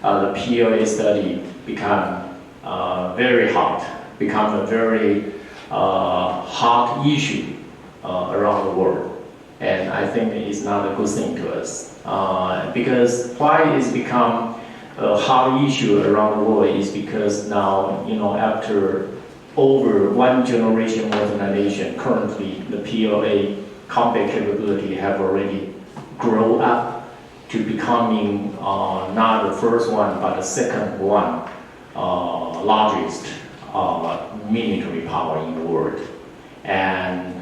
the PLA study become very hot, become a very hot issue around the world. And I think it's not a good thing to us. Because why it's become a hot issue around the world is because now, after over one generation modernization, currently the PLA combat capability have already grown up to becoming not the first one, but the second one largest military power in the world. And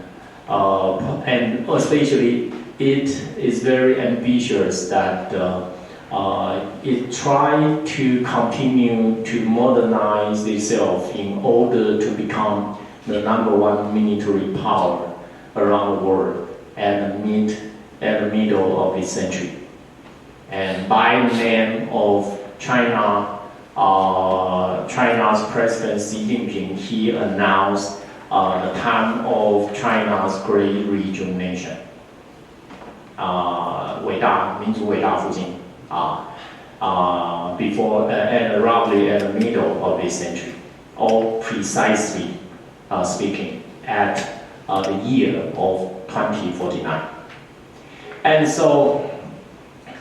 especially it is very ambitious that it tries to continue to modernize itself in order to become the #1 military power around the world at the middle of this century. And by the name of China, China's President Xi Jinping, he announced the time of China's great rejuvenation. 民族伟大复兴 before and roughly at the middle of this century, or precisely speaking, at the year of 2049. And so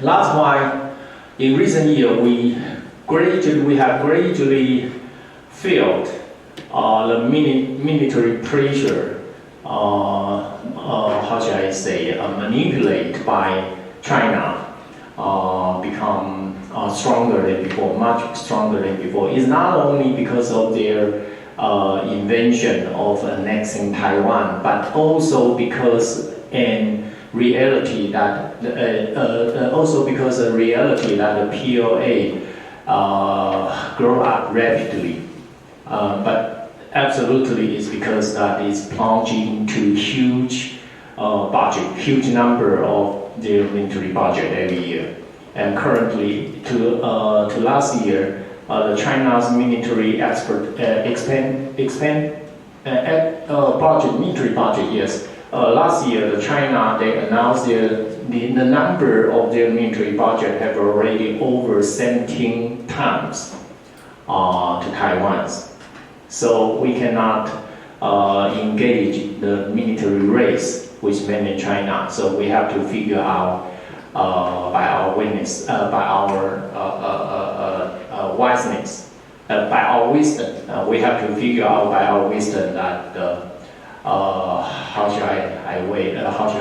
that's why in recent years we have gradually felt the military pressure, how should I say, manipulated by China, become stronger than before, much stronger than before. It's not only because of their invention of annexing Taiwan, but also because in reality that the PLA grew up rapidly, but absolutely it's because that is plunging into huge huge number of their military budget every year. And currently, to last year, the China's military military budget, yes. Last year, they announced the number of their military budget have already over 17 times to Taiwan's. So we cannot engage the military race with mainland China. So we have to figure out by our wiseness, we have to figure out by our wisdom that how should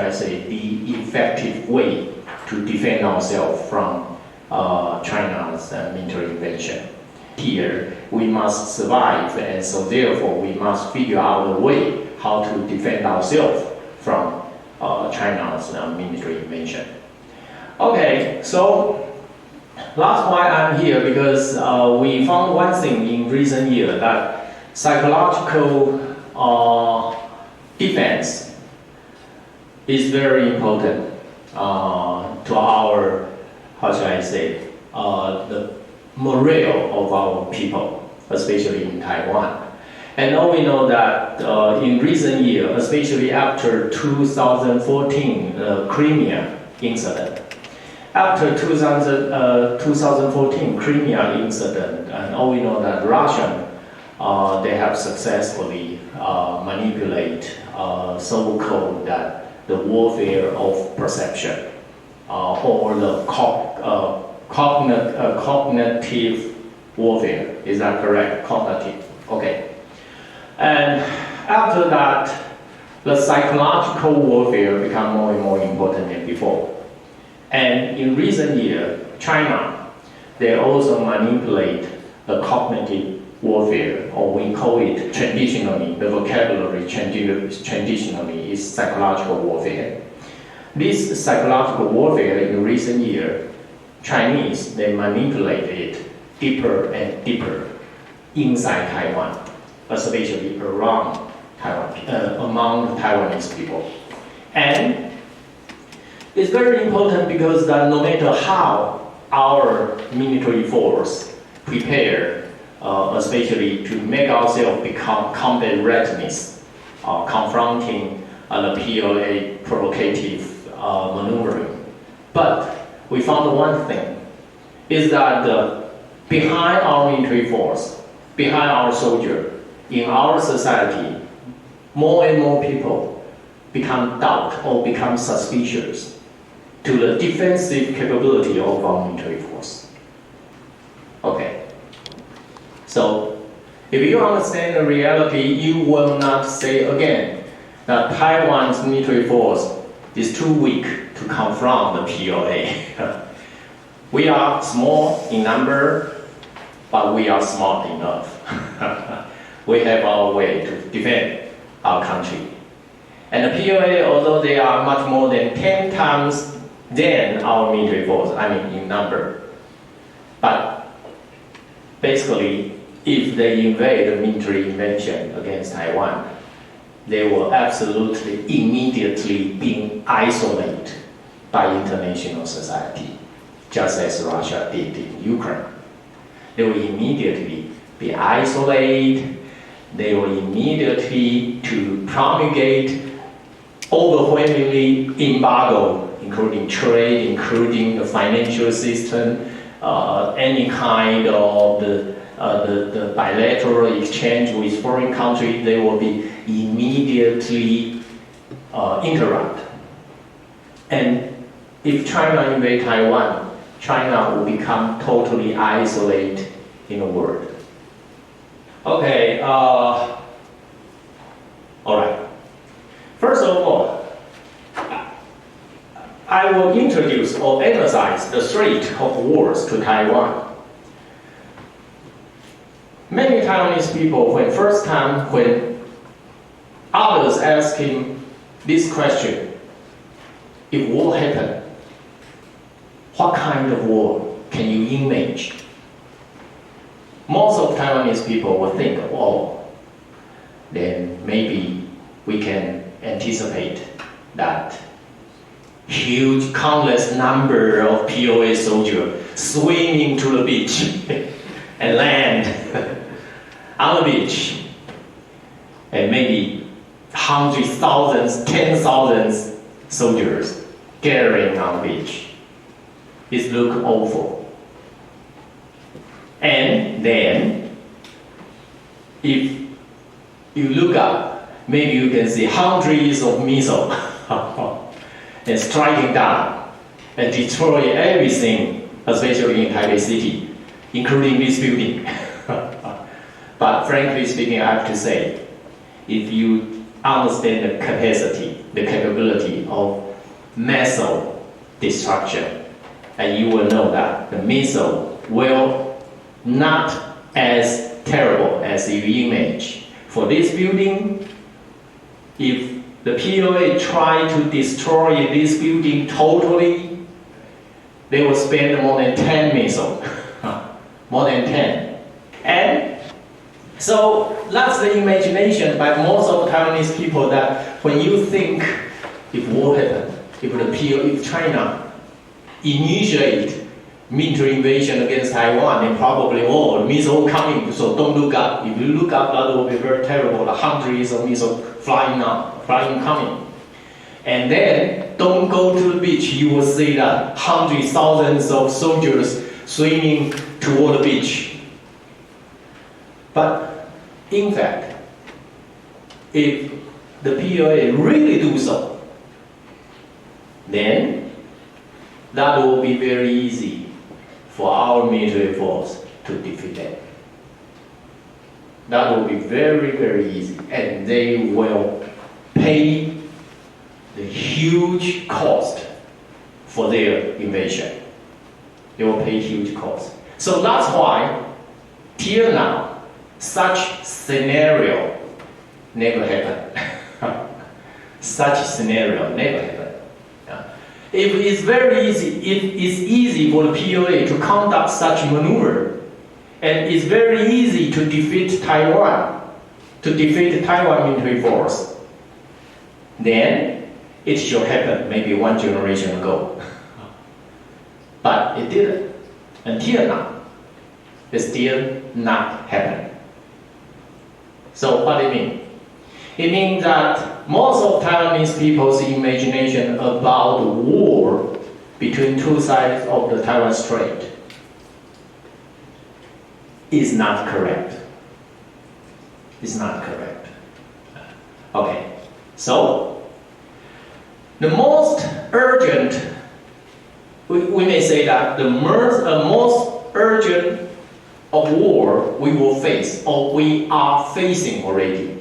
I say, the effective way to defend ourselves from China's military invasion. Here we must survive, and so therefore we must figure out a way how to defend ourselves from China's military invasion. Okay, so that's why I'm here, because we found one thing in recent years, that psychological defense is very important to our, how should I say, the morale of our people, especially in Taiwan. And now we know that in recent years, especially after 2014 Crimea incident, after 2014 Crimea incident, and all we know that Russia, they have successfully manipulated so-called that the warfare of perception, or the cognitive warfare. Is that correct? Cognitive. Okay. And after that, the psychological warfare become more and more important than before. And in recent years, China, they also manipulate the cognitive warfare, or we call it traditionally, the vocabulary traditionally is psychological warfare. This psychological warfare in recent years, Chinese, they manipulate it deeper and deeper inside Taiwan, especially around Taiwan, among the Taiwanese people. And it's very important because that no matter how our military force prepare, especially to make ourselves become combat readiness, confronting the PLA provocative maneuvering. But we found one thing, is that behind our military force, behind our soldier, in our society, more and more people become doubt or become suspicious to the defensive capability of our military force. Okay. So, if you understand the reality, you will not say again that Taiwan's military force is too weak to confront the PLA. We are small in number, but we are smart enough. We have our way to defend our country. And the PLA, although they are much more than 10 times than our military force, I mean in number, but basically, if they invade a military invasion against Taiwan, they will absolutely immediately be isolated by international society, just as Russia did in Ukraine. They will immediately be isolated. They will immediately to promulgate overwhelmingly embargo, including trade, including the financial system, any kind of the bilateral exchange with foreign countries, they will be immediately interrupted. And if China invade Taiwan, China will become totally isolated in the world. Okay, all right. First of all, I will introduce or emphasize the threat of wars to Taiwan. Many Taiwanese people, when others ask him this question, if war happened, what kind of war can you imagine? Most of Taiwanese people will think, oh, then maybe we can anticipate that huge, countless number of POA soldiers swimming to the beach and land on the beach, and maybe hundreds, thousands, 10,000 soldiers gathering on the beach. It looks awful. And then, if you look up, maybe you can see hundreds of missiles and striking down and destroy everything, especially in Taipei City, including this building. But frankly speaking, I have to say, if you understand the capacity, the capability of missile destruction, and you will know that the missile will not as terrible as you imagine. For this building, if the POA try to destroy this building totally, they will spend more than 10 missiles. More than 10. And so that's the imagination by most of Taiwanese people, that when you think if war happened, if China initiate military invasion against Taiwan, then probably, missile coming, so don't look up. If you look up, that will be very terrible. Hundreds of missiles flying coming. And then, don't go to the beach. You will see that hundreds, thousands of soldiers swimming toward the beach. But, in fact, if the POA really do so, then that will be very easy for our military force to defeat them. That will be very, very easy. And they will pay the huge cost for their invasion. They will pay huge cost. So that's why, till now, such scenario never happened. Such scenario never happened. If it's very easy, it's easy for the POA to conduct such maneuver, and it's very easy to defeat Taiwan, the Taiwan military force, then it should happen maybe one generation ago. But it didn't. Until now, it's still not happening. So what do you mean? It means that most of Taiwanese people's imagination about the war between two sides of the Taiwan Strait is not correct. It's not correct. Okay, so the most urgent, we may say that the most urgent of war we will face, or we are facing already.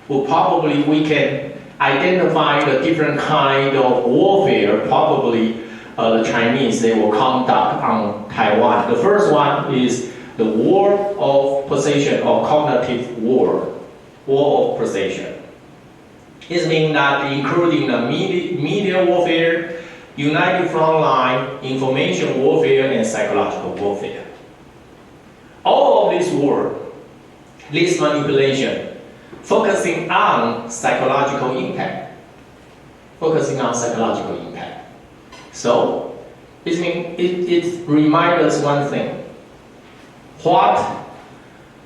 Well, probably we can identify the different kind of warfare. Probably the Chinese, they will conduct on Taiwan. The first one is the war of possession, or cognitive war of possession. It means that including the media warfare, united front line, information warfare, and psychological warfare. All of this war, this manipulation, focusing on psychological impact. So, it reminds us one thing. What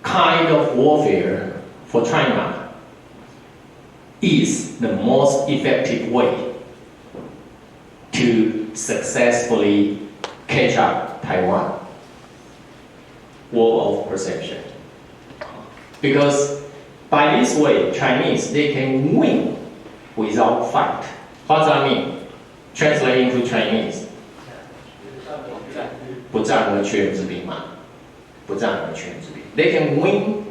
kind of warfare for China is the most effective way to successfully catch up Taiwan? War of perception. Because by this way, Chinese, they can win without fight. What does that mean? Translate into Chinese. 不战而屈人之兵嘛。They can win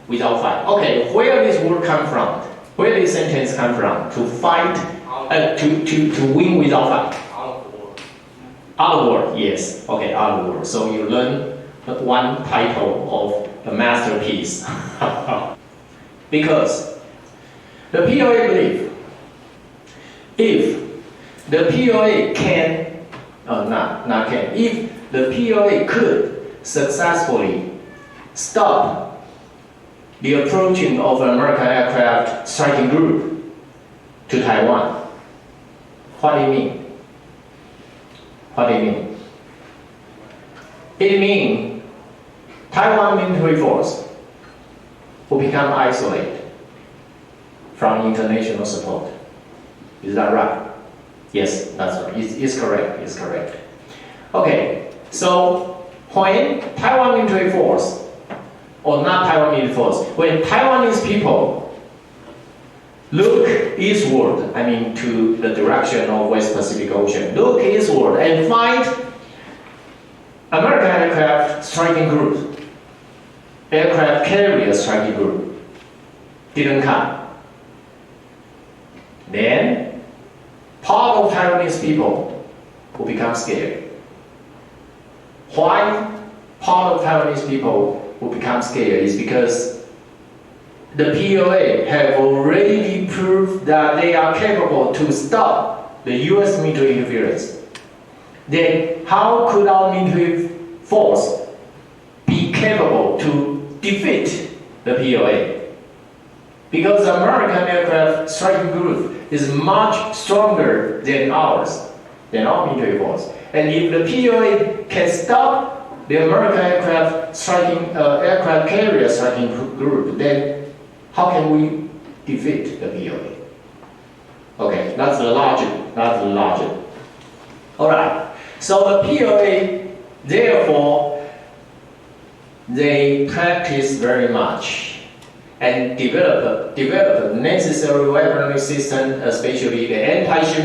without fight. Okay, where this word come from? Where this sentence come from? To fight, to win without fight. Out of war, yes. Okay, out of war. So you learn one title of a masterpiece. Because the POA believe, if the POA can, if the POA could successfully stop the approaching of an American aircraft striking group to Taiwan, what do you mean? It means Taiwan military force will become isolated from international support. Is that right? Yes, that's right. It's correct. Okay, so when Taiwan military force, or not Taiwan military force, when Taiwanese people look eastward, to the direction of West Pacific Ocean, look eastward and find American aircraft striking group, aircraft carrier striking group, didn't come. Then, part of Taiwanese people will become scared. Why part of Taiwanese people will become scared is because the POA have already proved that they are capable to stop the US military interference. Then how could our military force be capable to defeat the POA? Because the American aircraft striking group is much stronger than ours, than our military force. And if the POA can stop the American aircraft carrier striking group, then how can we defeat the POA? Okay, that's the logic. Alright, so the POA, therefore, they practice very much and develop necessary weaponry system, especially the anti-ship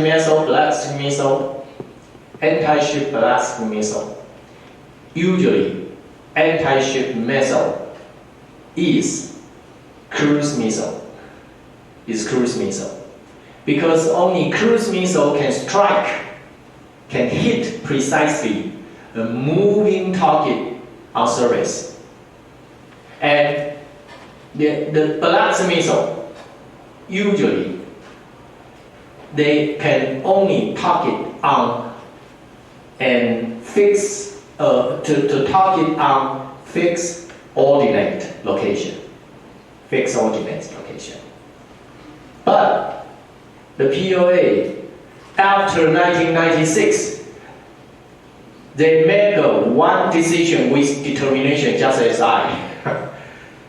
ballistic missile. Usually, anti-ship missile is cruise missile. Because only cruise missile can hit precisely a moving target on surface. And the ballistic missile, usually, they can only target on and fix, to target on fixed ordinate location. But the POA, after 1996, they made one decision with determination, just as I.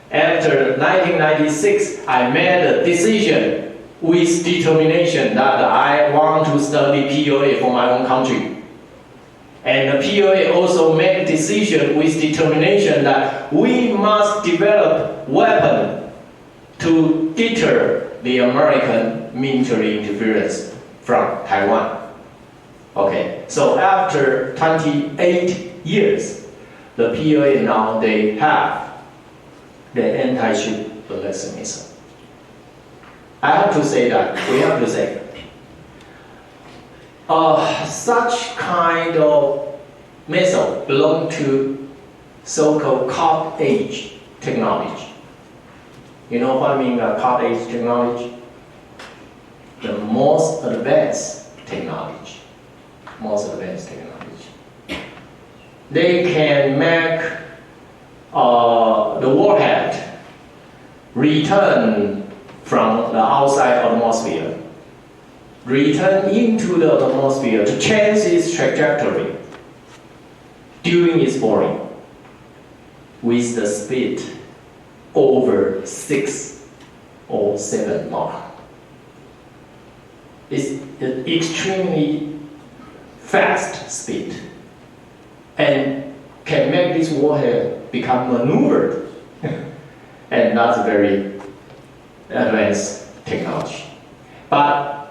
After 1996, I made a decision with determination that I want to study POA for my own country. And the POA also made a decision with determination that we must develop weapons to deter the American military interference from Taiwan. Okay, so after 28 years, the POA now they have the anti-ship ballistic missile. I have to say that, we have to say, such kind of missile belong to so-called cutting-edge technology. You know what I mean by cutting-edge technology? The most advanced technology. Most advanced technology. They can make the warhead return from the outside atmosphere, return into the atmosphere to change its trajectory during its falling with the speed over 6 or 7 Mach. It's an extremely fast speed and can make this warhead become maneuvered. And that's very advanced technology. But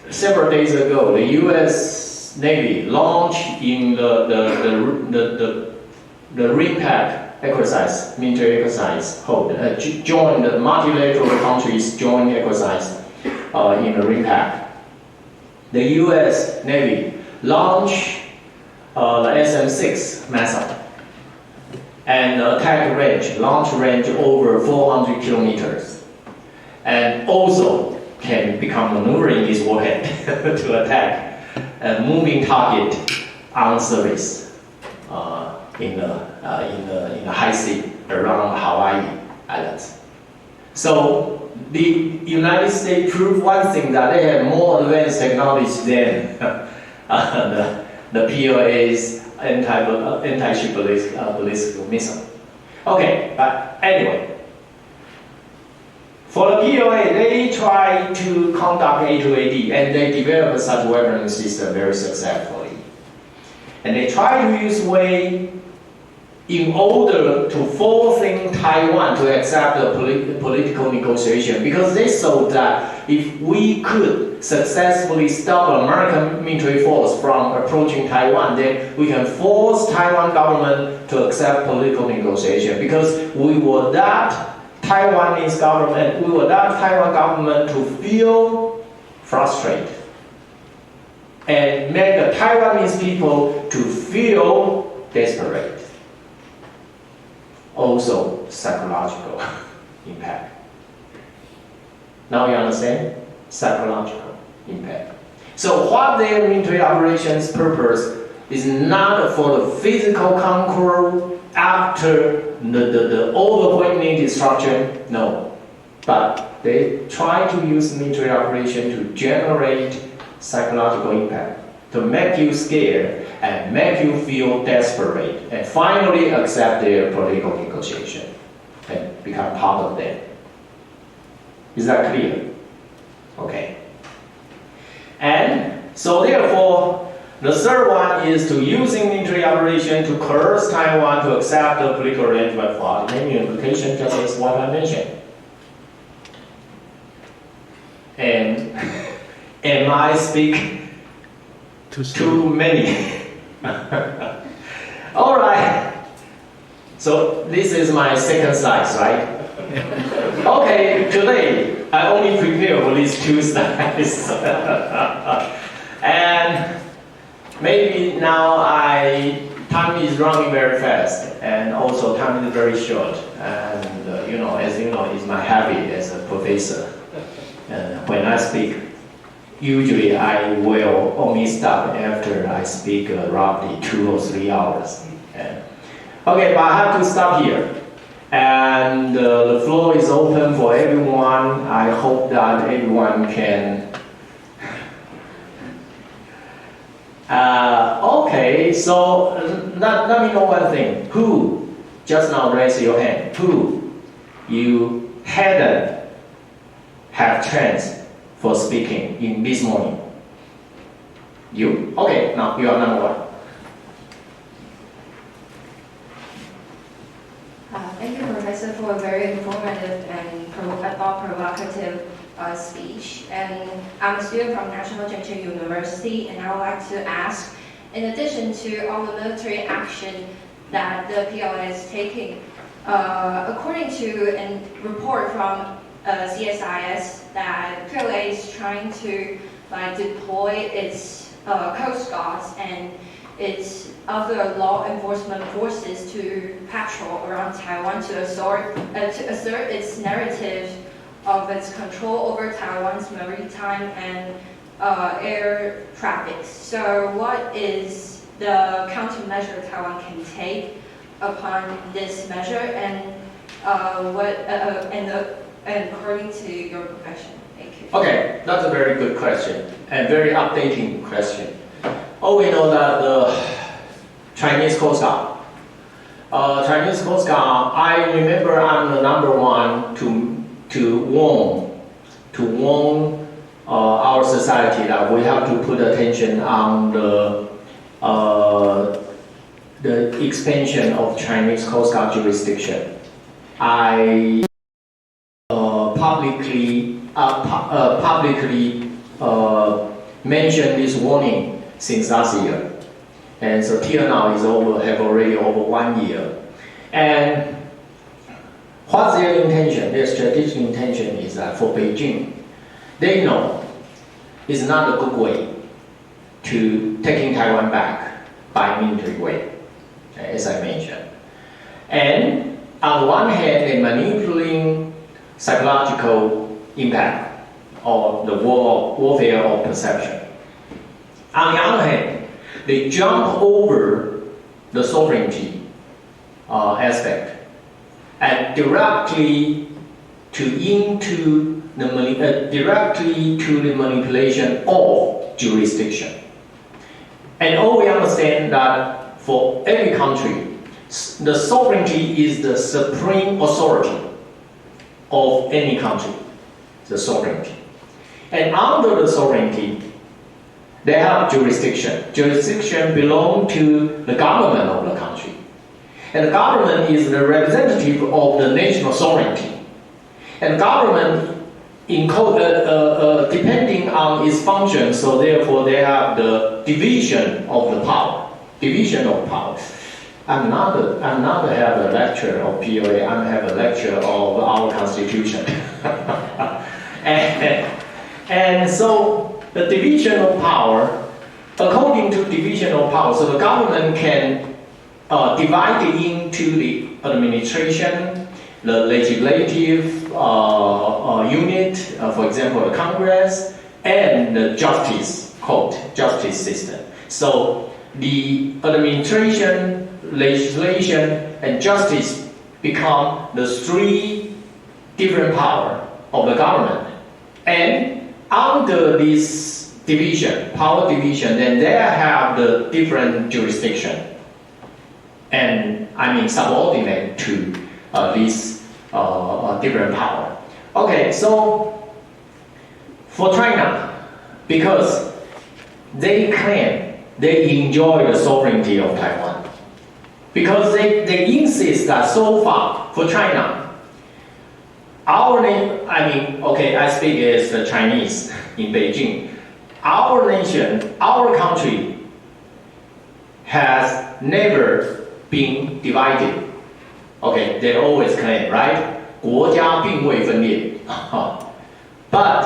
several days ago, the U.S. Navy launched in the RIMPAC exercise, military exercise, joined the multilateral countries joint exercise in the RIMPAC. The U.S. Navy launched the SM-6 missile and attack range, launch range over 400 kilometers, and also can become maneuvering this warhead to attack a moving target on surface in the high sea around Hawaii Islands. So the United States proved one thing, that they have more advanced technology than the POA's anti-ship ballistic missile. Okay, but anyway, for the POA, they try to conduct A2AD, and they develop such weapon system very successfully. And they try to use way in order to forcing Taiwan to accept the political negotiation, because they saw that if we could successfully stop American military force from approaching Taiwan, then we can force Taiwan government to accept political negotiation, because we will not Taiwanese government, we will not Taiwan government to feel frustrated and make the Taiwanese people to feel desperate. Also psychological impact. Now you understand? Psychological impact. So what their military operations purpose is not for the physical conquer after the overwhelming destruction, no. But they try to use military operation to generate psychological impact, to make you scared and make you feel desperate, and finally accept their political negotiation and become part of them. Is that clear? Okay. And so therefore, the third one is to using military operation to coerce Taiwan to accept the political arrangement for any unification, just as what I mentioned. And am I speak too many? All right. So this is my second slide, right? Okay, today I only prepare for these 2 slides. And maybe now time is running very fast, and also time is very short. And as you know, it's my habit as a professor. And when I speak, usually I will only stop after I speak roughly 2 or 3 hours. Okay, but I have to stop here. And the floor is open for everyone. I hope that everyone can. Okay, so let me know one thing. Who, just now raise your hand, who you hadn't have chance for speaking in this morning? You? Okay, now you are number 1. Professor, for a very informative and thought-provocative speech. And I'm a student from National Chengchi University, and I would like to ask, in addition to all the military action that the PLA is taking, according to a report from CSIS, that PLA is trying to deploy its coast guards and its other law enforcement forces to patrol around Taiwan to assert its narrative of its control over Taiwan's maritime and air traffic. So what is the countermeasure Taiwan can take upon this measure, and according to your profession? Thank you. Okay, that's a very good question and very updating question. Oh, we know that the Chinese Coast Guard. Chinese Coast Guard, I remember I'm the number one to warn our society that we have to put attention on the expansion of Chinese Coast Guard jurisdiction. I publicly mentioned this warning since last year, and so till now is already over 1 year. And what's their intention? Their strategic intention is that for Beijing, they know it's not a good way to taking Taiwan back by military way, as I mentioned. And on one hand, they're manipulating psychological impact or the warfare of perception. On the other hand, they jump over the sovereignty aspect and directly to the manipulation of jurisdiction. And all we understand that for every country, the sovereignty is the supreme authority of any country, the sovereignty. And under the sovereignty, they have jurisdiction. Jurisdiction belongs to the government of the country. And the government is the representative of the national sovereignty. And government, depending on its function, so therefore they have the division of the power. Division of power. I'm not have a lecture of PLA, I have a lecture of our constitution. and so the division of power, according to division of power, so the government can divide it into the administration, the legislative unit, for example, the Congress, and the justice court, justice system. So the administration, legislation, and justice become the three different powers of the government. And under this division, power division, then they have the different jurisdiction. And I mean subordinate to this different power. Okay, so for China, because they claim they enjoy the sovereignty of Taiwan, because they insist that so far for China, our name, I speak as the Chinese in Beijing. Our nation, our country has never been divided. Okay, they always claim, right? 国家并未分裂. But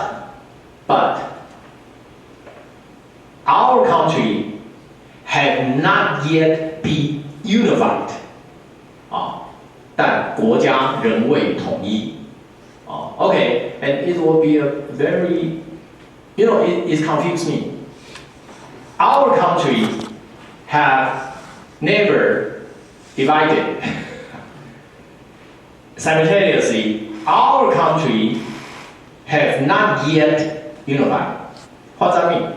our country have not yet been unified. 但国家仍未统一. Okay, and it will be a very, it confused me. Our country have never divided. Simultaneously, our country have not yet unified. What does that mean?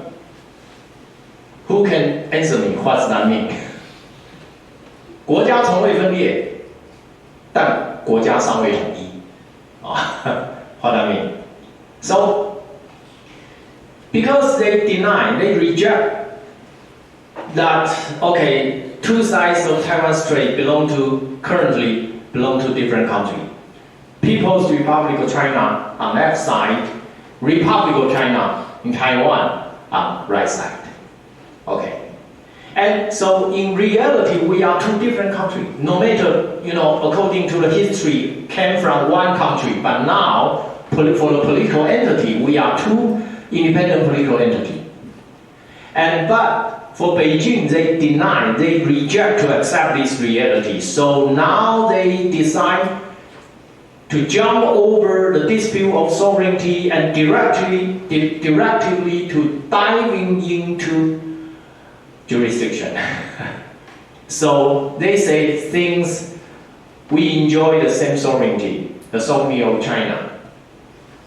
Who can answer me? What does that mean? 国家从未分裂，但国家尚未统一。What I mean? So, because they deny, they reject that, okay, two sides of Taiwan Strait belong to currently belong to different countries. People's Republic of China on left side, Republic of China in Taiwan on right side. Okay. And so in reality, we are two different countries. No matter, according to the history, came from one country, but now, for the political entity, we are two independent political entities. But for Beijing, they deny, they reject to accept this reality. So now they decide to jump over the dispute of sovereignty and directly to diving into jurisdiction. So they say things, we enjoy the same sovereignty, the sovereignty of China.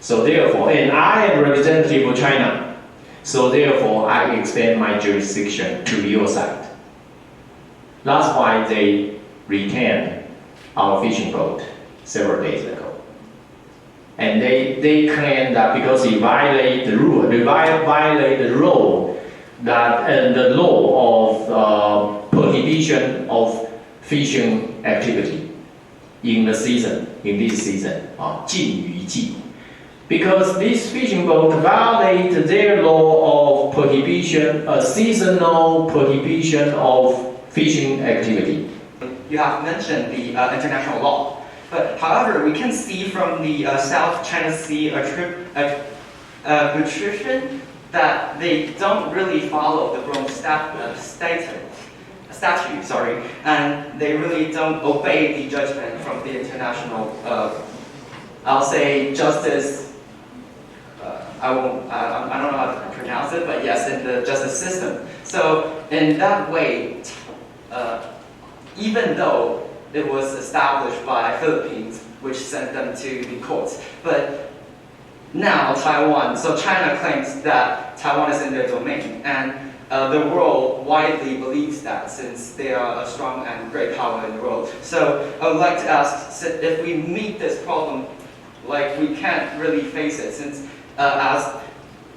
So therefore, and I am representative of China. So therefore, I extend my jurisdiction to your side. That's why they retained our fishing boat several days ago. And they claim that because he violated the rule, violated the law that the law of prohibition of fishing activity in this season, 禁渔季. Because this fishing boat violate their law of prohibition, seasonal prohibition of fishing activity. You have mentioned the international law, but however, we can see from the South China Sea patrician that they don't really follow the Rome statute, and they really don't obey the judgment from the international, I'll say, justice. I don't know how to pronounce it, but yes, in the justice system. So in that way, even though it was established by Philippines, which sent them to the courts, but now Taiwan, so China claims that Taiwan is in their domain, and the world widely believes that since they are a strong and great power in the world. So I would like to ask, if we meet this problem, like we can't really face it, since as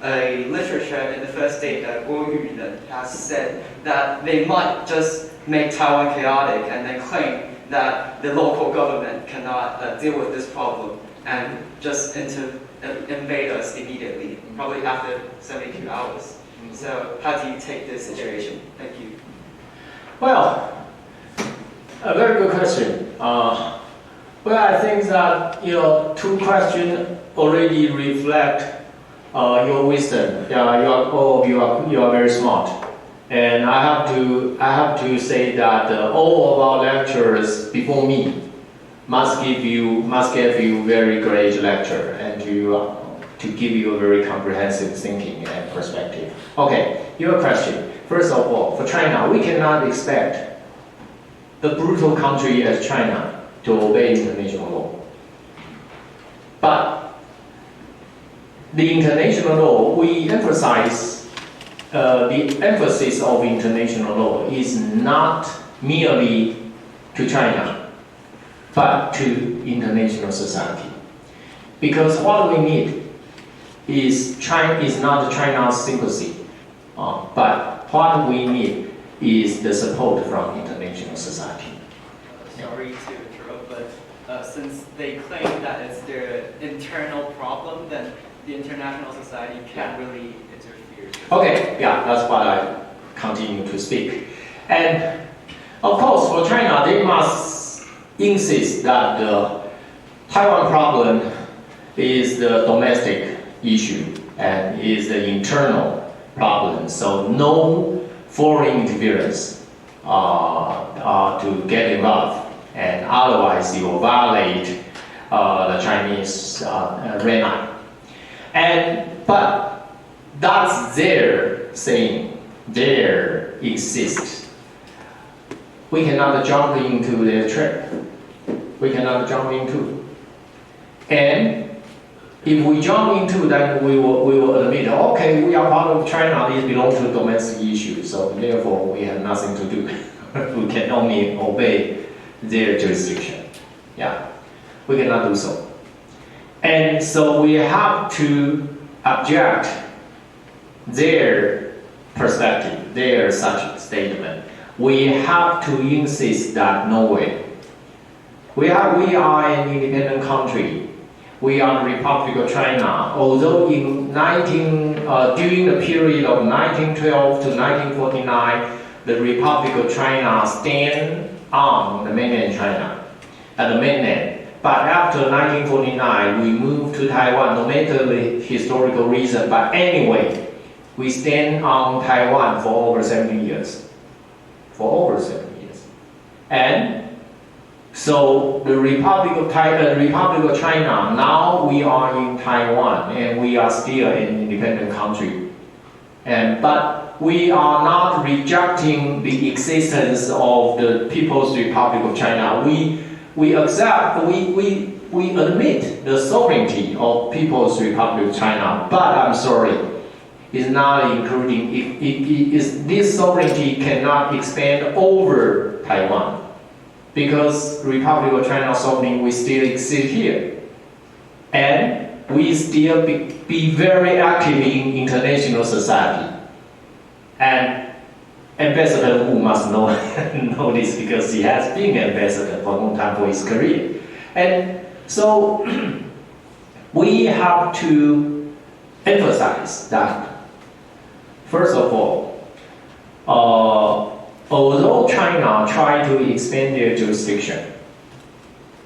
a literature in the first state, Guo Yu has said that they might just make Taiwan chaotic and then claim that the local government cannot deal with this problem and just invade us immediately, probably after 72 hours. So how do you take this situation? Thank you. Well, a very good question. Well, I think that two questions already reflect your wisdom. Yeah, you are very smart, and I have to say that all of our lecturers before me must give you very great lecture and to give you a very comprehensive thinking and perspective. Okay, your question. First of all, for China, we cannot expect the brutal country as China to obey international law. But the international law, we emphasize the emphasis of international law is not merely to China, but to international society. Because what we need is not China's sympathy, but what we need is the support from international society. Sorry to interrupt, but since they claim that it's their internal problem, then the international society can't really interfere. Okay, yeah, that's why I continue to speak. And of course, for China, they must insist that the Taiwan problem is the domestic issue and is the internal problem. So no foreign interference to get involved, and otherwise you will violate the Chinese renai. But that's their saying, their insist. We cannot jump into their trap. We cannot jump into. And if we jump into, then we will admit, okay, we are part of China, this belongs to domestic issues, so therefore we have nothing to do. We can only obey their jurisdiction. Yeah, we cannot do so. And so we have to object their perspective, their such statement. We have to insist that no way. We are an independent country. We are the Republic of China. Although during the period of 1912 to 1949, the Republic of China stand on the mainland China, at the mainland. But after 1949, we moved to Taiwan, no matter the historical reason. But anyway, we stand on Taiwan for over 70 years. And so the Republic of China, now we are in Taiwan, and we are still an independent country. But we are not rejecting the existence of the People's Republic of China. We admit the sovereignty of People's Republic of China, but I'm sorry, it's not including, this sovereignty cannot expand over Taiwan, because Republic of China sovereignty will still exist here. And we still be very active in international society. And Ambassador Wu must know this, because he has been ambassador for a long time for his career. And so we have to emphasize that, first of all, although China tried to expand their jurisdiction,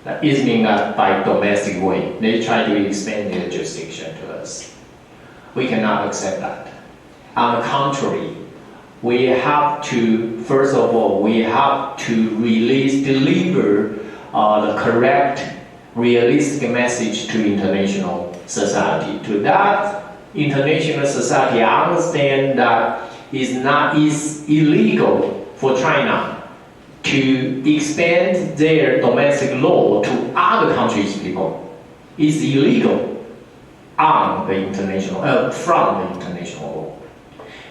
that is mean that by domestic way, they try to expand their jurisdiction to us. We cannot accept that. On the contrary, we have to, first of all, we have to deliver the correct, realistic message to international society. To that international society, I understand that it's illegal for China to expand their domestic law to other countries' people. It's illegal on the international, from the international law.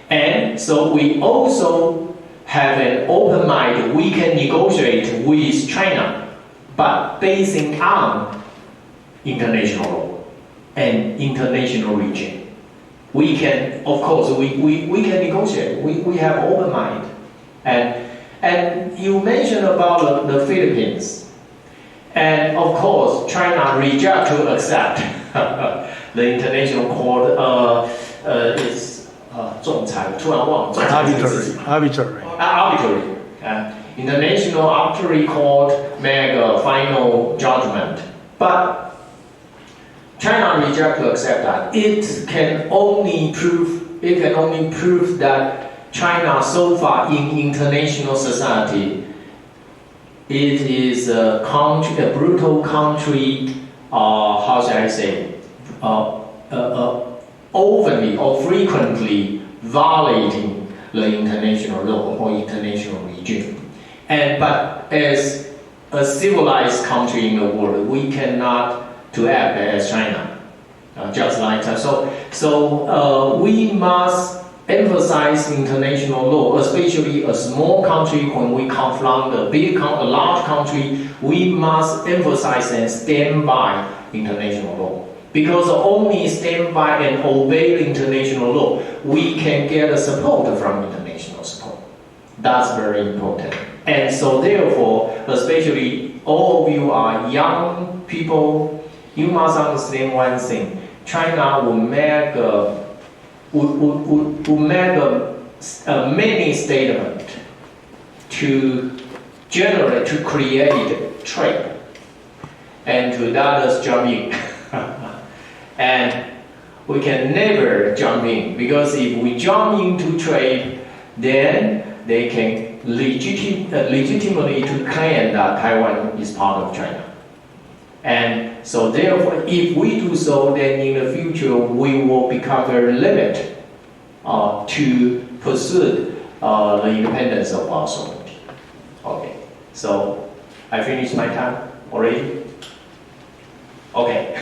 And so we also have an open mind. We can negotiate with China, but basing on international law and international region. We can, of course, we can negotiate. We have open mind. And you mentioned about the Philippines. And of course, China reject to accept the international court is 仲裁，突然忘了仲裁这个事情。Arbitrary. International Arbitrary Court make a final judgment, but China reject to accept that. It can only prove that China so far in international society, it is a brutal country. How shall I say? Openly or frequently violating the international law or international regime. But as a civilized country in the world, we cannot to act as China, just like that. So we must emphasize international law, especially a small country. When we confront a large country, we must emphasize and stand by international law. Because only stand by and obey international law, we can get a support from international support. That's very important. And so therefore, especially all of you are young people, you must understand one thing. China will make many statements to create trade, and to let us jump in. And we can never jump in, because if we jump into trade, then they can legitimately to claim that Taiwan is part of China. And so therefore, if we do so, then in the future we will become very limited to pursue the independence of our sovereignty. Okay, so I finished my time already? Okay.